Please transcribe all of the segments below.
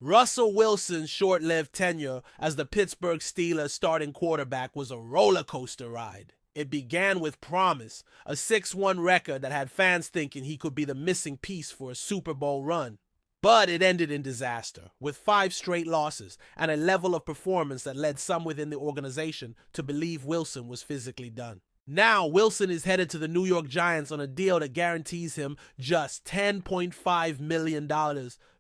Russell Wilson's short-lived tenure as the Pittsburgh Steelers starting quarterback was a roller coaster ride. It began with promise, a 6-1 record that had fans thinking he could be the missing piece for a Super Bowl run. But it ended in disaster, with 5 straight losses and a level of performance that led some within the organization to believe Wilson was physically done. Now, Wilson is headed to the New York Giants on a deal that guarantees him just $10.5 million,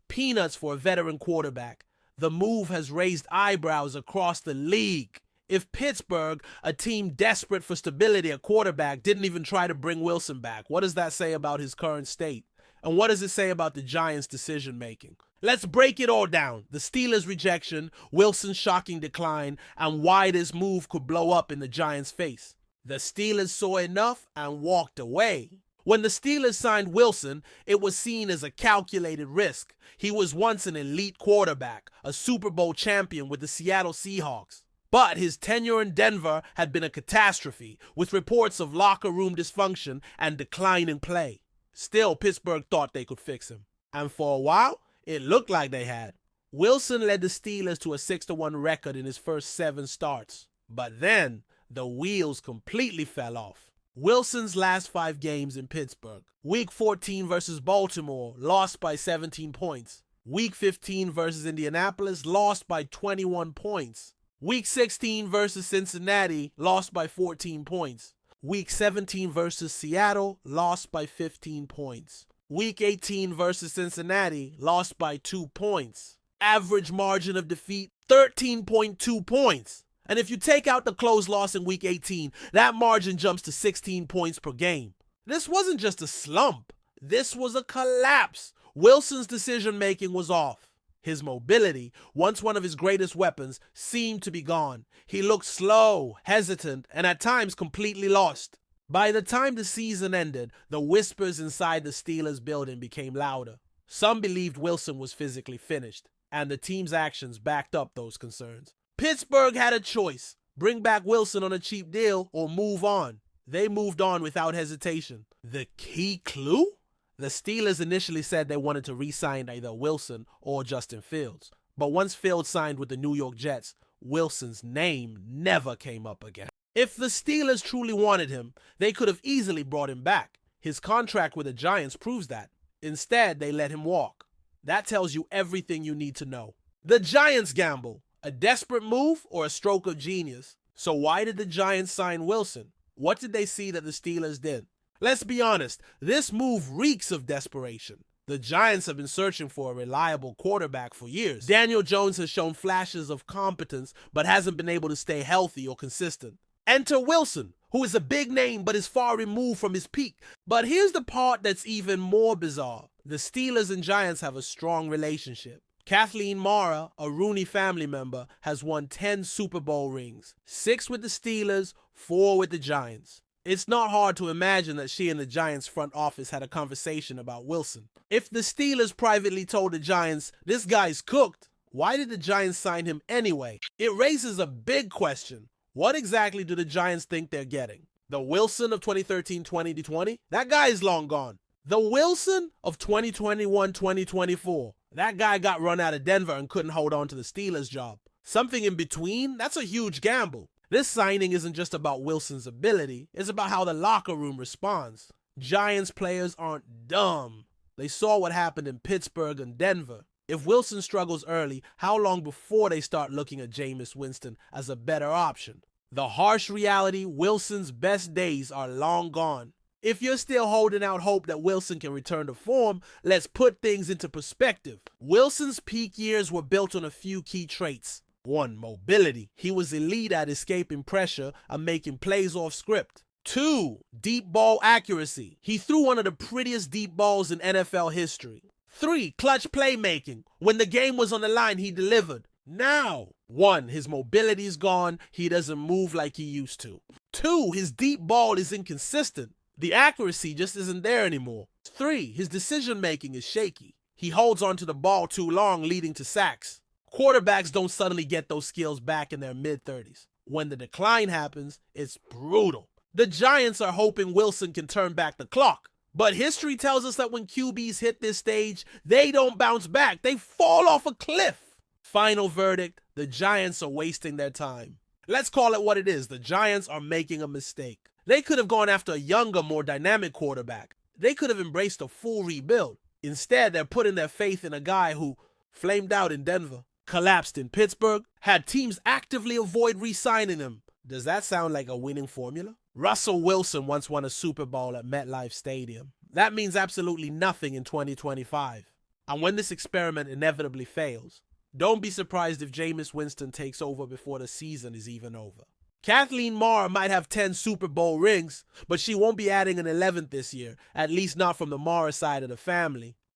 peanuts for a veteran quarterback. The move has raised eyebrows across the league. If Pittsburgh, a team desperate for stability at quarterback, didn't even try to bring Wilson back, what does that say about his current state? And what does it say about the Giants' decision-making? Let's break it all down. The Steelers' rejection, Wilson's shocking decline, and why this move could blow up in the Giants' face. The Steelers saw enough and walked away. When the Steelers signed Wilson, it was seen as a calculated risk. He was once an elite quarterback, a Super Bowl champion with the Seattle Seahawks. But his tenure in Denver had been a catastrophe, with reports of locker room dysfunction and declining play. Still, Pittsburgh thought they could fix him. And for a while, it looked like they had. Wilson led the Steelers to a 6-1 record in his first 7 starts. But then, the wheels completely fell off. Wilson's last 5 games in Pittsburgh. Week 14 versus Baltimore, lost by 17 points. Week 15 versus Indianapolis, lost by 21 points. Week 16 versus Cincinnati, lost by 14 points. Week 17 versus Seattle, lost by 15 points. Week 18 versus Cincinnati, lost by 2 points. Average margin of defeat, 13.2 points. And if you take out the close loss in Week 18, that margin jumps to 16 points per game. This wasn't just a slump. This was a collapse. Wilson's decision-making was off. His mobility, once one of his greatest weapons, seemed to be gone. He looked slow, hesitant, and at times completely lost. By the time the season ended, the whispers inside the Steelers building became louder. Some believed Wilson was physically finished, and the team's actions backed up those concerns. Pittsburgh had a choice: bring back Wilson on a cheap deal or move on. They moved on without hesitation. The key clue? The Steelers initially said they wanted to re-sign either Wilson or Justin Fields. But once Fields signed with the New York Jets, Wilson's name never came up again. If the Steelers truly wanted him, they could have easily brought him back. His contract with the Giants proves that. Instead, they let him walk. That tells you everything you need to know. The Giants gamble. A desperate move or a stroke of genius? So why did the Giants sign Wilson? What did they see that the Steelers did? Let's be honest, this move reeks of desperation. The Giants have been searching for a reliable quarterback for years. Daniel Jones has shown flashes of competence, but hasn't been able to stay healthy or consistent. Enter Wilson, who is a big name but is far removed from his peak. But here's the part that's even more bizarre. The Steelers and Giants have a strong relationship. Kathleen Mara, a Rooney family member, has won 10 Super Bowl rings, 6 with the Steelers, 4 with the Giants. It's not hard to imagine that she and the Giants front office had a conversation about Wilson. If the Steelers privately told the Giants, this guy's cooked, why did the Giants sign him anyway? It raises a big question. What exactly do the Giants think they're getting? The Wilson of 2013-2020? That guy is long gone. The Wilson of 2021-2024? That guy got run out of Denver and couldn't hold on to the Steelers job. Something in between? That's a huge gamble. This signing isn't just about Wilson's ability, it's about how the locker room responds. Giants players aren't dumb. They saw what happened in Pittsburgh and Denver. If Wilson struggles early, how long before they start looking at Jameis Winston as a better option? The harsh reality, Wilson's best days are long gone. If you're still holding out hope that Wilson can return to form, let's put things into perspective. Wilson's peak years were built on a few key traits. 1. Mobility. He was elite at escaping pressure and making plays off script. 2. Deep ball accuracy. He threw one of the prettiest deep balls in NFL history. 3. Clutch playmaking. When the game was on the line, he delivered. Now, 1. His mobility is gone. He doesn't move like he used to. 2. His deep ball is inconsistent. The accuracy just isn't there anymore. 3. His decision-making is shaky. He holds onto the ball too long, leading to sacks. Quarterbacks don't suddenly get those skills back in their mid-30s. When the decline happens, it's brutal. The Giants are hoping Wilson can turn back the clock. But history tells us that when QBs hit this stage, they don't bounce back. They fall off a cliff. Final verdict, the Giants are wasting their time. Let's call it what it is. The Giants are making a mistake. They could have gone after a younger, more dynamic quarterback. They could have embraced a full rebuild. Instead, they're putting their faith in a guy who flamed out in Denver, collapsed in Pittsburgh, had teams actively avoid re-signing him. Does that sound like a winning formula? Russell Wilson once won a Super Bowl at MetLife Stadium. That means absolutely nothing in 2025. And when this experiment inevitably fails, don't be surprised if Jameis Winston takes over before the season is even over. Kathleen Maher might have 10 Super Bowl rings, but she won't be adding an 11th this year, at least not from the Maher side of the family.